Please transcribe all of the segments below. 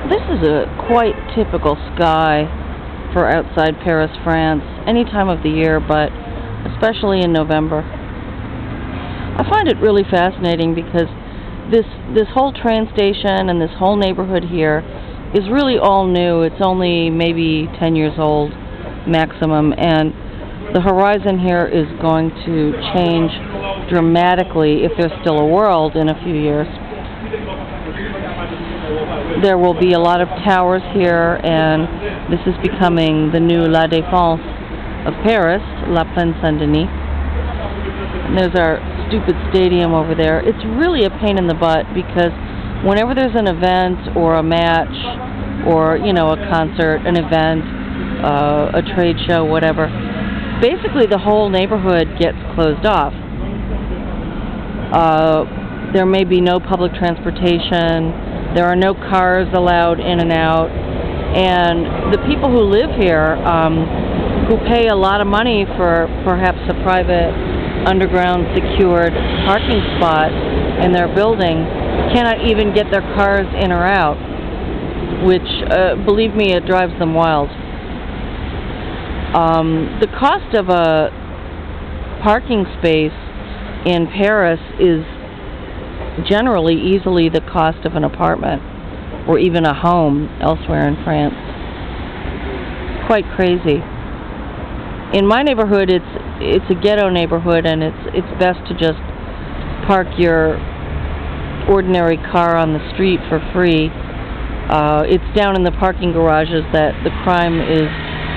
This is a quite typical sky for outside Paris, France, any time of the year, but especially in November. I find it really fascinating because this whole train station and this whole neighborhood here is really all new. It's only maybe 10 years old maximum, and the horizon here is going to change dramatically if there's still a world in a few years. There will be a lot of towers here, and this is becoming the new La Défense of Paris, La Plaine Saint-Denis. And there's our stupid stadium over there. It's really a pain in the butt because whenever there's an event or a match or, you know, a concert, an event, a trade show, whatever, basically the whole neighborhood gets closed off. There may be no public transportation. There are no cars allowed in and out, and the people who live here, who pay a lot of money for perhaps a private, underground, secured parking spot in their building, cannot even get their cars in or out, which, believe me, it drives them wild. The cost of a parking space in Paris is generally easily the cost of an apartment or even a home elsewhere in France. Quite crazy. In my neighborhood, it's a ghetto neighborhood, and it's best to just park your ordinary car on the street for free. It's down in the parking garages that the crime is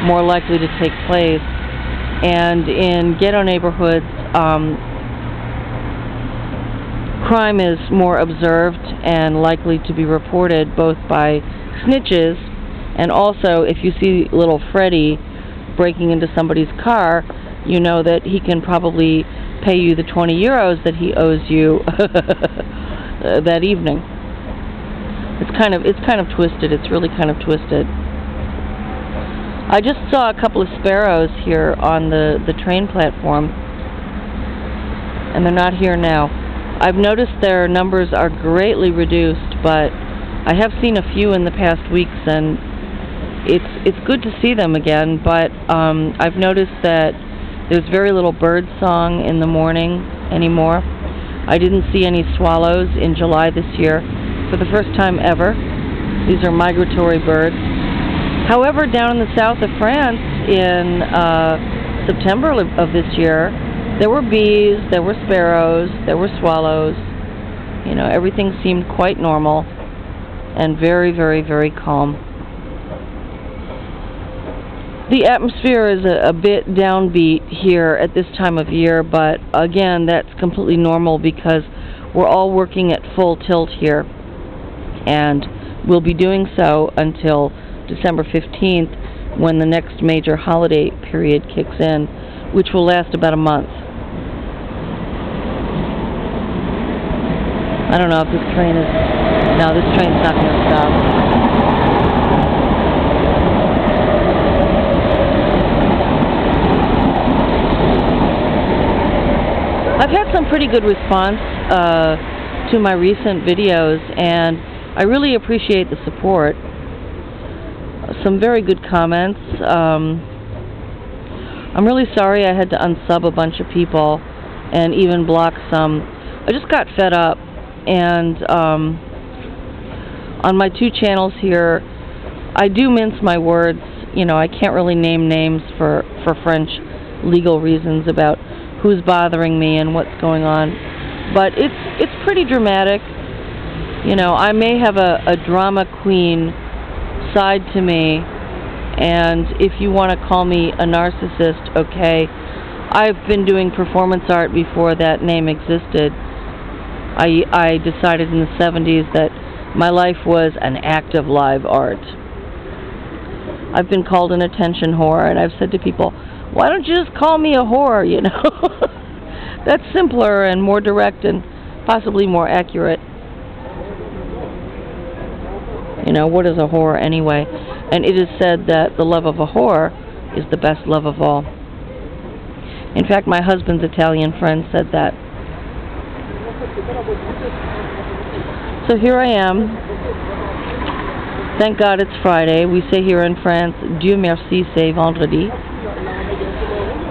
more likely to take place, and in ghetto neighborhoods, crime is more observed and likely to be reported both by snitches, and also if you see little Freddy breaking into somebody's car, you know that he can probably pay you the 20 euros that he owes you that evening. It's kind of twisted. It's really kind of twisted. I just saw a couple of sparrows here on the train platform, and they're not here now. I've noticed their numbers are greatly reduced, but I have seen a few in the past weeks, and it's good to see them again, but I've noticed that there's very little bird song in the morning anymore. I didn't see any swallows in July this year for the first time ever. These are migratory birds. However, down in the south of France in September of this year, there were bees, there were sparrows, there were swallows. You know, everything seemed quite normal and very, very, very calm. The atmosphere is a bit downbeat here at this time of year, but again, that's completely normal because we're all working at full tilt here, and we'll be doing so until December 15th, when the next major holiday period kicks in, which will last about a month. I don't know if this train is... No, this train's not going to stop. I've had some pretty good response to my recent videos, and I really appreciate the support. Some very good comments. I'm really sorry I had to unsub a bunch of people and even block some. I just got fed up, and on my two channels here, I do mince my words. You know, I can't really name names for French legal reasons about who's bothering me and what's going on, but it's pretty dramatic. You know, I may have a drama queen side to me, and if you want to call me a narcissist, okay. I've been doing performance art before that name existed. I decided in the 70s that my life was an act of live art. I've been called an attention whore, and I've said to people, why don't you just call me a whore, you know? That's simpler and more direct and possibly more accurate. You know, what is a whore anyway? And it is said that the love of a whore is the best love of all. In fact, my husband's Italian friend said that. So here I am, Thank God it's Friday. We say here in France, Dieu merci, c'est Vendredi.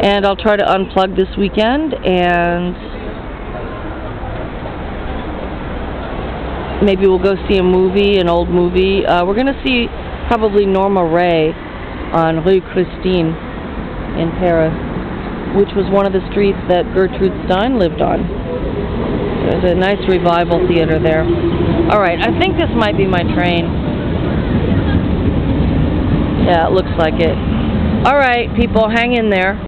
And I'll try to unplug this weekend and maybe we'll go see a movie, an old movie. We're going to see probably Norma Ray on Rue Christine in Paris, which was one of the streets that Gertrude Stein lived on. There's a nice revival theater there. Alright, I think this might be my train. Yeah, it looks like it. Alright, people, hang in there.